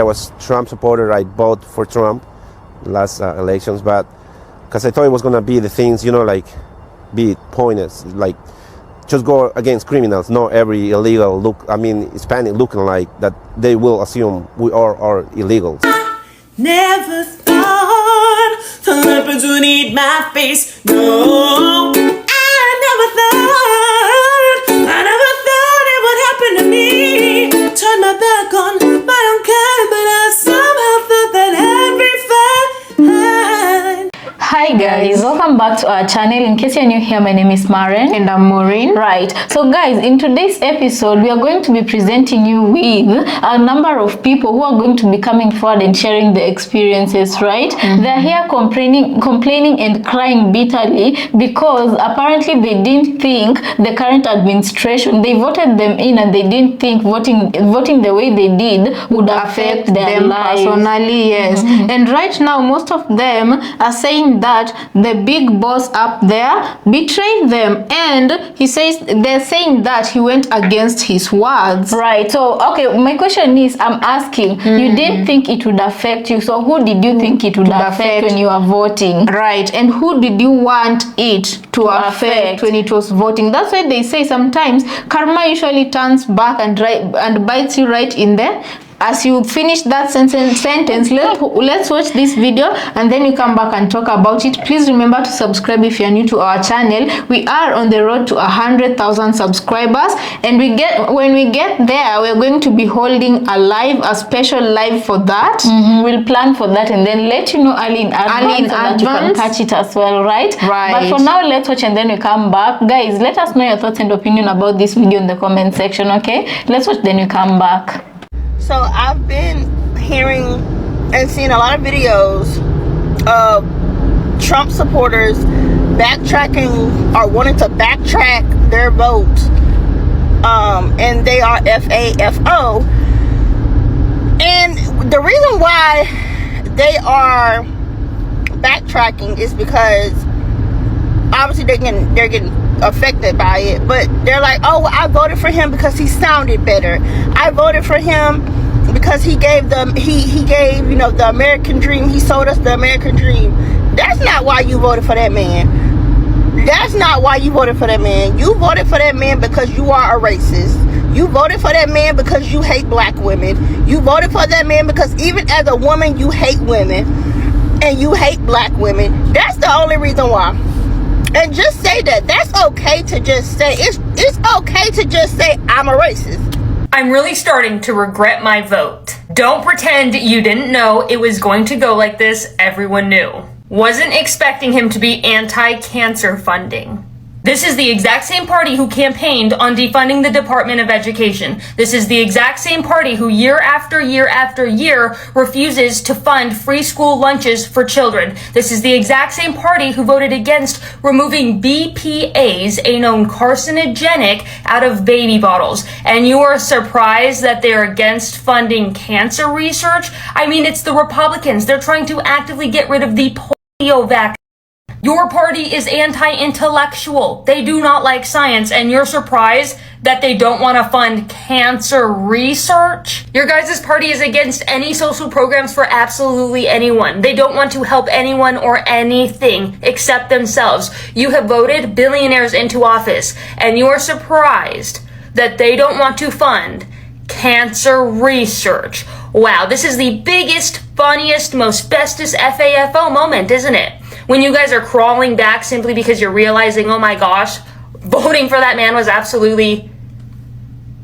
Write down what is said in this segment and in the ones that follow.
I was Trump supporter. I voted for Trump last elections, but because I thought it was gonna be the things, like be pointless, like just go against criminals. Not every illegal Hispanic looking like that. They will assume we are illegals. Never thought the leopards would eat my face. No, I never thought it would happen to me. Turn my back on my own kind, but I somehow thought that every fight. Hi guys, welcome back to our channel. In case you're new here, my name is Maren and I'm Maureen. Right, so guys, in today's episode we are going to be presenting you with a number of people who are going to be coming forward and sharing their experiences, right? They're here complaining and crying bitterly because apparently they didn't think the current administration, they voted them in and they didn't think voting the way they did would affect their lives personally. Yes. And right now most of them are saying that the big boss up there betrayed them, and they're saying that he went against his words. Right. So okay, my question is, I'm asking, you didn't think it would affect you, so who did you think it would affect when you are voting? Right. And who did you want it to affect when it was voting? That's why they say sometimes karma usually turns back and bites you right in there. As you finish that sentence, let's watch this video and then you come back and talk about it. Please remember to subscribe if you're new to our channel. We are on the road to 100,000 subscribers, and when we get there, we're going to be holding a special live for that. We'll plan for that and then let you know early in advance so that you can catch it as well, right? Right. But for now, let's watch and then we come back. Guys, let us know your thoughts and opinion about this video in the comment section, okay? Let's watch, then we come back. So I've been hearing and seeing a lot of videos of Trump supporters backtracking or wanting to backtrack their vote, and they are FAFO. And the reason why they are backtracking is because obviously they're getting affected by it, but they're like, oh, I voted for him because he sounded better. I voted for him because he gave the American dream. He sold us the American dream. That's not why you voted for that man. That's not why you voted for that man. You voted for that man because you are a racist. You voted for that man because you hate black women. You voted for that man because even as a woman you hate women and you hate black women. That's the only reason why. And just say that. That's okay to just say. It's okay to just say I'm a racist. I'm really starting to regret my vote. Don't pretend you didn't know it was going to go like this. Everyone knew. Wasn't expecting him to be anti-cancer funding. This is the exact same party who campaigned on defunding the Department of Education. This is the exact same party who year after year after year refuses to fund free school lunches for children. This is the exact same party who voted against removing BPAs, a known carcinogenic, out of baby bottles. And you are surprised that they're against funding cancer research? I mean, it's the Republicans. They're trying to actively get rid of the polio vaccine. Your party is anti-intellectual. They do not like science, and you're surprised that they don't want to fund cancer research? Your guys' party is against any social programs for absolutely anyone. They don't want to help anyone or anything except themselves. You have voted billionaires into office, and you are surprised that they don't want to fund cancer research. Wow, this is the biggest, funniest, most bestest FAFO moment, isn't it? When you guys are crawling back simply because you're realizing, oh my gosh, voting for that man was absolutely...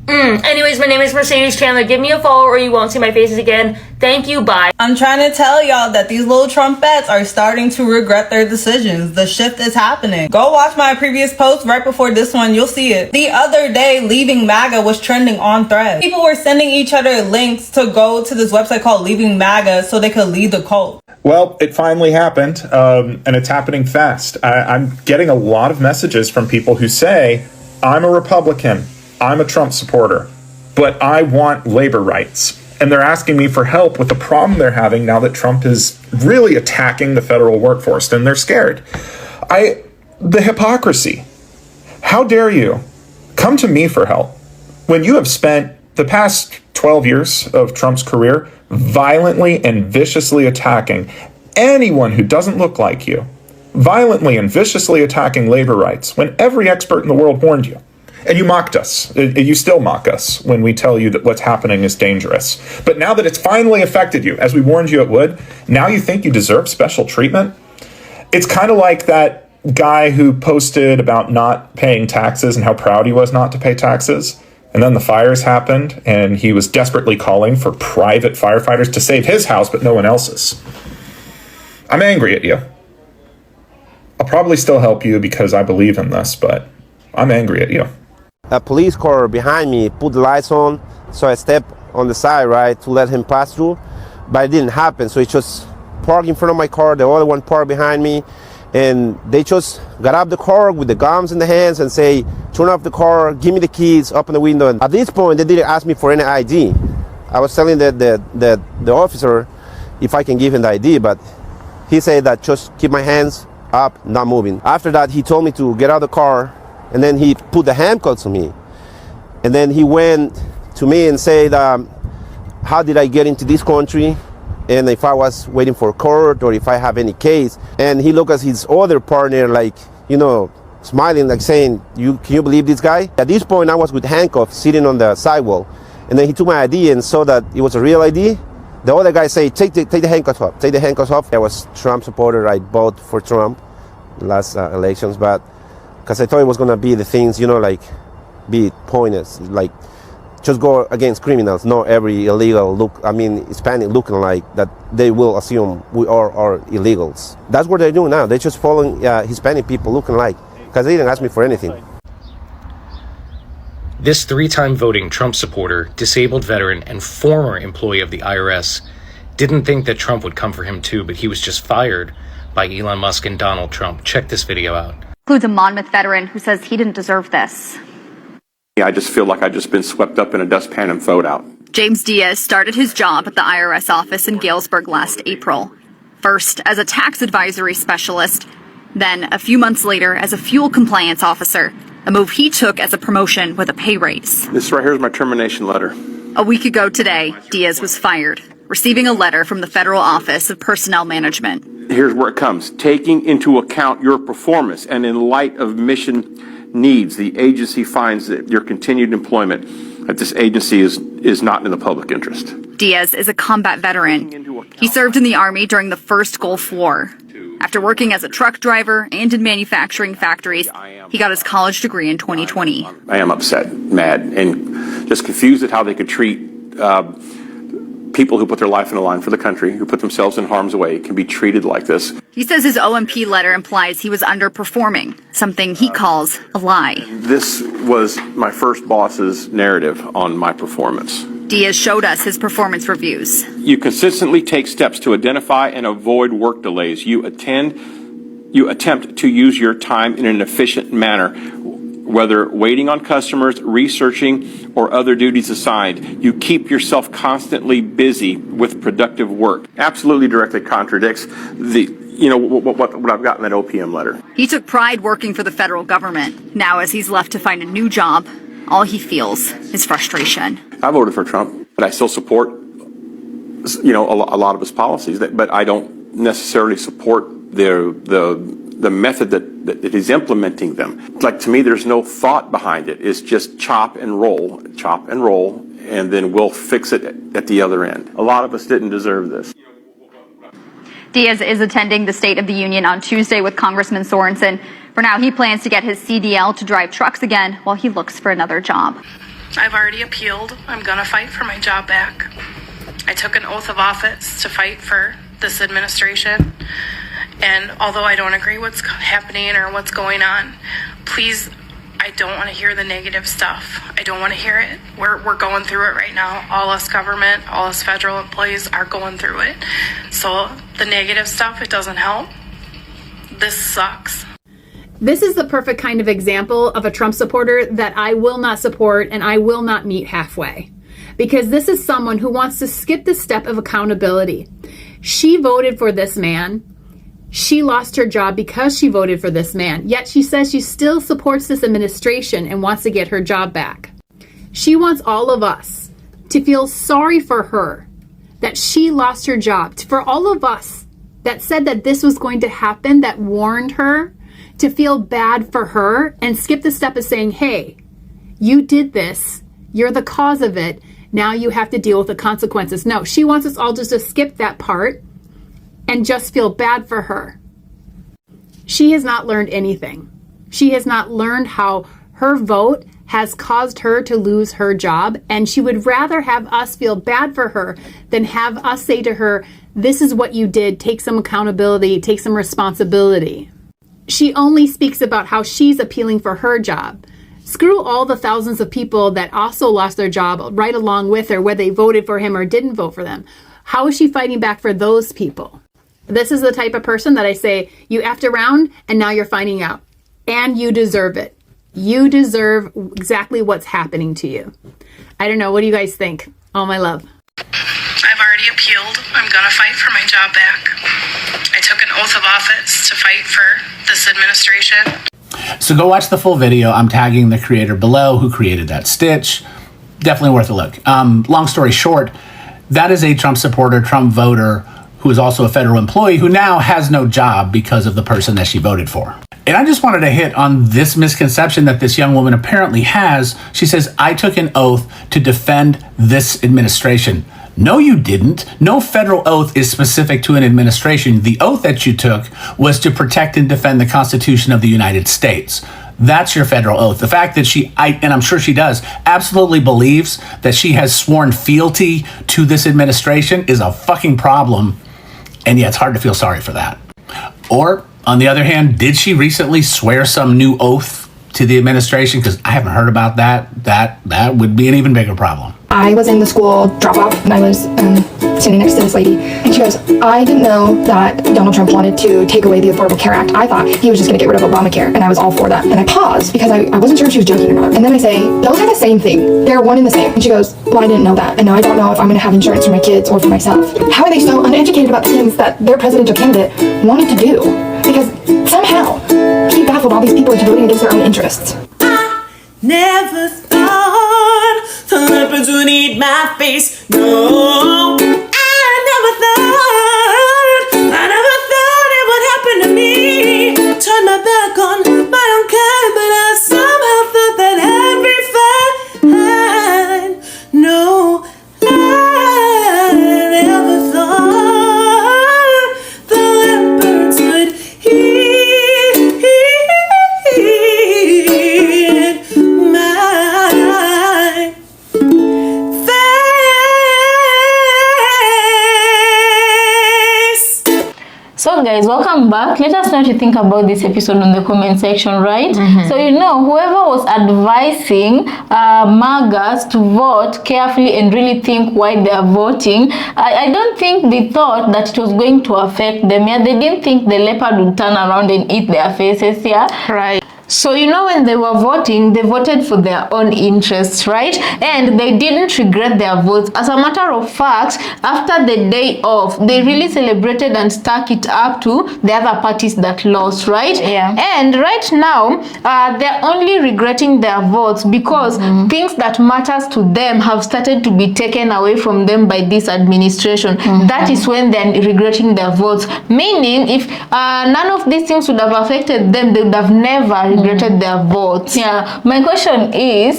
Anyways, my name is Mercedes Chandler. Give me a follow or you won't see my faces again. Thank you, bye. I'm trying to tell y'all that these little Trumpettes are starting to regret their decisions. The shift is happening. Go watch my previous post right before this one. You'll see it. The other day, leaving MAGA was trending on Threads. People were sending each other links to go to this website called Leaving MAGA so they could leave the cult. Well, it finally happened, and it's happening fast. I'm getting a lot of messages from people who say, I'm a Republican, I'm a Trump supporter, but I want labor rights. And they're asking me for help with the problem they're having now that Trump is really attacking the federal workforce, and they're scared. The hypocrisy. How dare you come to me for help when you have spent The past 12 years of Trump's career, violently and viciously attacking anyone who doesn't look like you, violently and viciously attacking labor rights when every expert in the world warned you. And you mocked us. You still mock us when we tell you that what's happening is dangerous. But now that it's finally affected you, as we warned you it would, now you think you deserve special treatment? It's kind of like that guy who posted about not paying taxes and how proud he was not to pay taxes. And then the fires happened, and he was desperately calling for private firefighters to save his house, but no one else's. I'm angry at you. I'll probably still help you because I believe in this, but I'm angry at you. A police car behind me put the lights on, so I stepped on the side, right, to let him pass through, but it didn't happen. So he just parked in front of my car, the other one parked behind me, and they just got out of the car with the guns in the hands and say, turn off the car, give me the keys, open the window. And at this point, they didn't ask me for any ID. I was telling the officer if I can give him the ID, but he said that just keep my hands up, not moving. After that, he told me to get out of the car, and then he put the handcuffs on me. And then he went to me and said, how did I get into this country? And if I was waiting for court or if I have any case. And he looked at his other partner like, you know, smiling, like saying, can you believe this guy? At this point, I was with handcuffs sitting on the sidewalk. And then he took my ID and saw that it was a real ID. The other guy said, take the handcuffs off, take the handcuffs off. I was Trump supporter. I voted for Trump last elections, but because I thought it was going to be the things, you know, like be pointless, like just go against criminals, not every illegal Hispanic looking like that they will assume we are illegals. That's what they're doing now. They're just following Hispanic people looking like, because they didn't ask me for anything. This three-time voting Trump supporter, disabled veteran, and former employee of the IRS didn't think that Trump would come for him too, but he was just fired by Elon Musk and Donald Trump. Check this video out. Includes a Monmouth veteran who says he didn't deserve this. I just feel like I've just been swept up in a dustpan and thrown out. James Diaz started his job at the IRS office in Galesburg last April. First as a tax advisory specialist, then a few months later as a fuel compliance officer, a move he took as a promotion with a pay raise. This right here is my termination letter. A week ago today, Diaz was fired, receiving a letter from the Federal Office of Personnel Management. Here's where it comes. Taking into account your performance and in light of mission needs, the agency finds that your continued employment at this agency is not in the public interest. Diaz is a combat veteran. He served in the Army during the first Gulf War. After working as a truck driver and in manufacturing factories, he got his college degree in 2020. I am upset, mad, and just confused at how they could treat people who put their life on the line for the country, who put themselves in harm's way, can be treated like this. He says his OMP letter implies he was underperforming, something he calls a lie. This was my first boss's narrative on my performance. Diaz showed us his performance reviews. You consistently take steps to identify and avoid work delays. You attempt to use your time in an efficient manner, whether waiting on customers, researching, or other duties assigned. You keep yourself constantly busy with productive work. Absolutely directly contradicts what I've got in that OPM letter. He took pride working for the federal government. Now, as he's left to find a new job, all he feels is frustration. I voted for Trump, but I still support, a lot of his policies. But I don't necessarily support the method that he's implementing them. Like, to me, there's no thought behind it. It's just chop and roll, and then we'll fix it at the other end. A lot of us didn't deserve this. Diaz is attending the State of the Union on Tuesday with Congressman Sorensen. For now, he plans to get his CDL to drive trucks again while he looks for another job. I've already appealed. I'm going to fight for my job back. I took an oath of office to fight for this administration. And although I don't agree what's happening or what's going on, please, I don't want to hear the negative stuff. I don't want to hear it. We're going through it right now. All us government, all us federal employees are going through it. So the negative stuff, it doesn't help. This sucks. This is the perfect kind of example of a Trump supporter that I will not support and I will not meet halfway. Because this is someone who wants to skip the step of accountability. She voted for this man. She lost her job because she voted for this man. Yet she says she still supports this administration and wants to get her job back. She wants all of us to feel sorry for her, that she lost her job, for all of us that said that this was going to happen, that warned her, to feel bad for her and skip the step of saying, hey, you did this, you're the cause of it, now you have to deal with the consequences. No, she wants us all just to skip that part and just feel bad for her. She has not learned anything. She has not learned how her vote has caused her to lose her job, and she would rather have us feel bad for her than have us say to her, this is what you did, take some accountability, take some responsibility. She only speaks about how she's appealing for her job. Screw all the thousands of people that also lost their job right along with her, whether they voted for him or didn't vote for them. How is she fighting back for those people? This is the type of person that I say, you effed around and now you're finding out. And you deserve it. You deserve exactly what's happening to you. I don't know. What do you guys think? All my love. I've already appealed. I'm going to fight for my job back. I took an oath of office to fight for this administration. So go watch the full video. I'm tagging the creator below who created that stitch. Definitely worth a look. Long story short, that is a Trump supporter, Trump voter, who is also a federal employee who now has no job because of the person that she voted for. And I just wanted to hit on this misconception that this young woman apparently has. She says, I took an oath to defend this administration. No, you didn't. No federal oath is specific to an administration. The oath that you took was to protect and defend the Constitution of the United States. That's your federal oath. The fact that and I'm sure she does, absolutely believes that she has sworn fealty to this administration is a fucking problem. And yeah, it's hard to feel sorry for that. Or, on the other hand, did she recently swear some new oath to the administration? Because I haven't heard about that. That would be an even bigger problem. I was in the school drop-off and I was sitting next to this lady, and she goes, I didn't know that Donald Trump wanted to take away the Affordable Care Act. I thought he was just going to get rid of Obamacare, and I was all for that. And I paused because I wasn't sure if she was joking or not. And then I say, those are the same thing. They're one and the same. And she goes, well, I didn't know that. And now I don't know if I'm going to have insurance for my kids or for myself. How are they so uneducated about the things that their presidential candidate wanted to do? Because somehow he baffled all these people into voting against their own interests. Never thought the leopards would eat my face. No, I never thought it would happen to me. Turn my back on my own kind, but I somehow thought that every fight. No, I never thought the leopards would eat So guys, welcome back. Let us know what you think about this episode in the comment section, right? So whoever was advising MAGAs to vote carefully and really think why they are voting, I don't think they thought that it was going to affect them. Yeah, they didn't think the leopard would turn around and eat their faces. Yeah, right. So when they were voting, they voted for their own interests, right? And they didn't regret their votes. As a matter of fact, after the day off, they really celebrated and stuck it up to the other parties that lost, right? Yeah. And right now, they're only regretting their votes because things that matters to them have started to be taken away from them by this administration. That is when they're regretting their votes. Meaning, if none of these things would have affected them, they would have never regretted their votes. Yeah, my question is,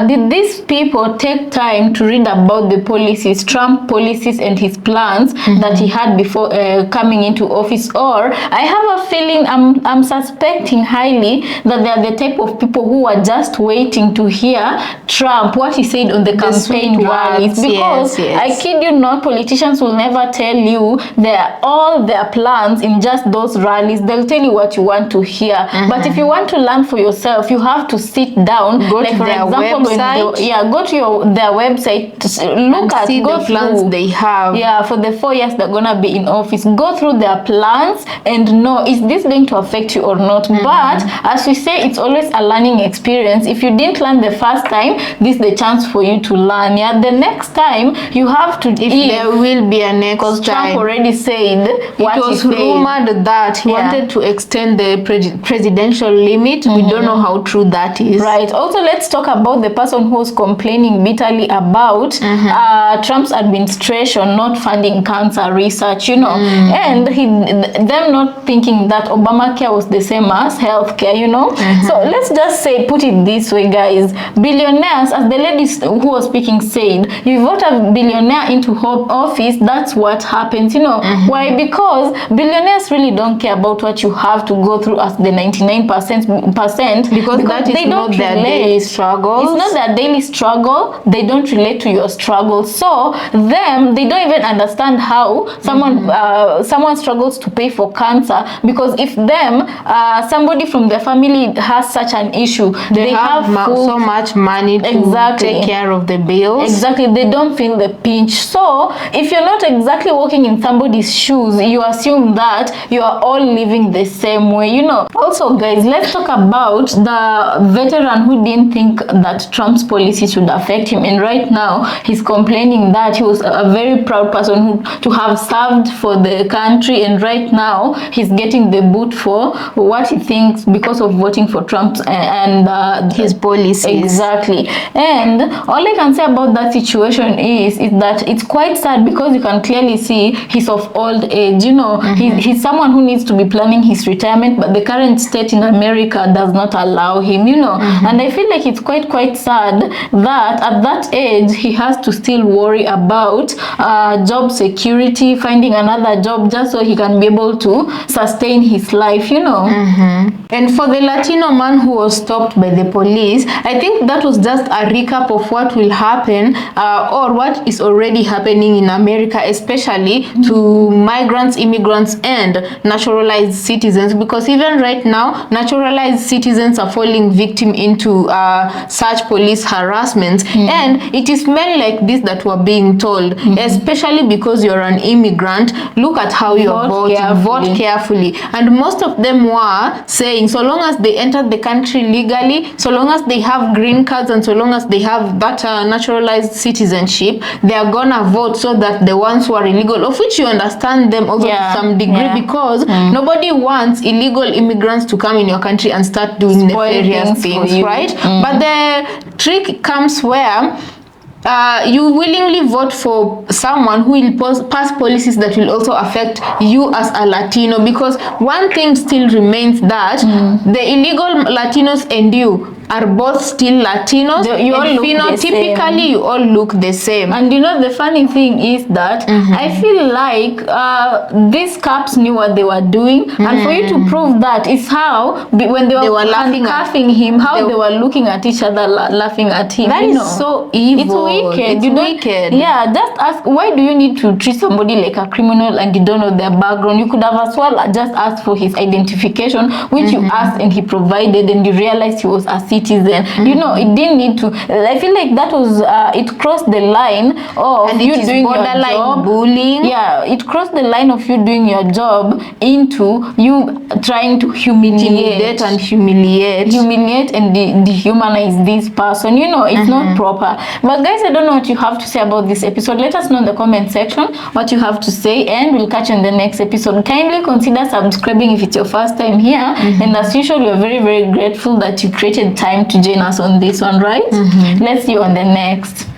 did these people take time to read about the policies, Trump policies and his plans that he had before coming into office? Or I have a feeling, I'm suspecting highly that they are the type of people who are just waiting to hear Trump, what he said on the campaign rallies. Because I kid you not, politicians will never tell you all their plans in just those rallies. They'll tell you what you want to hear. But if you want to learn for yourself, you have to sit down, go to their website. Go to their website, look at the plans they have. Yeah, for the 4 years they're gonna be in office, go through their plans and know, is this going to affect you or not? But as we say, it's always a learning experience. If you didn't learn the first time, this is the chance for you to learn. Yeah, the next time you have to, there will be a next time. Trump already said what it was rumored that he wanted to extend the presidential limit. We don't know how true that is. Right. Also, let's talk about the person who was complaining bitterly about Trump's administration not funding cancer research, you know, and them not thinking that Obamacare was the same as healthcare, you know. So let's just say, put it this way, guys. Billionaires, as the lady who was speaking said, you vote a billionaire into office, that's what happens, you know. Why? Because billionaires really don't care about what you have to go through as the 99% because that is they don't not their daily struggle. It's not their daily struggle. They don't relate to your struggle. So they don't even understand how someone struggles to pay for cancer, because if somebody from their family has such an issue, they have so much money to take care of the bills. Exactly. They don't feel the pinch. So if you're not exactly walking in somebody's shoes, you assume that you are all living the same way, you know. Also, guys, let's talk about the veteran who didn't think that Trump's policies would affect him, and right now he's complaining that he was a very proud person to have served for the country, and right now he's getting the boot for what he thinks because of voting for Trump and his policies. Exactly. And all I can say about that situation is that it's quite sad, because you can clearly see he's of old age, you know. He's someone who needs to be planning his retirement, but the current state in America does not allow him, you know. And I feel like it's quite sad that at that age he has to still worry about job security, finding another job just so he can be able to sustain his life, you know. And for the Latino man who was stopped by the police, I think that was just a recap of what will happen or what is already happening in America, especially to migrants, immigrants, and naturalized citizens, because even right now naturalized citizens are falling victim into such police harassment. And it is men like this that were being told, especially because you're an immigrant, look at how you're voting, vote carefully. And most of them were saying, so long as they enter the country legally, so long as they have green cards, and so long as they have that naturalized citizenship, they are gonna vote, so that the ones who are illegal, of which you understand them also to some degree, because nobody wants illegal immigrants to come in your country and start doing nefarious things, right? But the trick comes where you willingly vote for someone who will pass policies that will also affect you as a Latino, because one thing still remains, that the illegal Latinos and you are both still Latinos. You all look phenotypically, you all look the same. And you know, the funny thing is that I feel like these cops knew what they were doing, and for you to prove that is how when they were laughing him, how they were looking at each other, laughing at him. That is so evil. It's wicked. It's wicked. Yeah, just ask, why do you need to treat somebody like a criminal and you don't know their background? You could have as well just asked for his identification, which you asked and he provided, and you realized he was a citizen. You know, it didn't need to. I feel like that was it crossed the line of and you doing your job. Bullying. Yeah, it crossed the line of you doing your job into you trying to humiliate and dehumanize this person. You know, it's not proper. But guys, I don't know what you have to say about this episode. Let us know in the comment section what you have to say, and we'll catch you in the next episode. Kindly consider subscribing if it's your first time here, and as usual, we're very grateful that you created time to join us on this one, right? Let's see you on the next.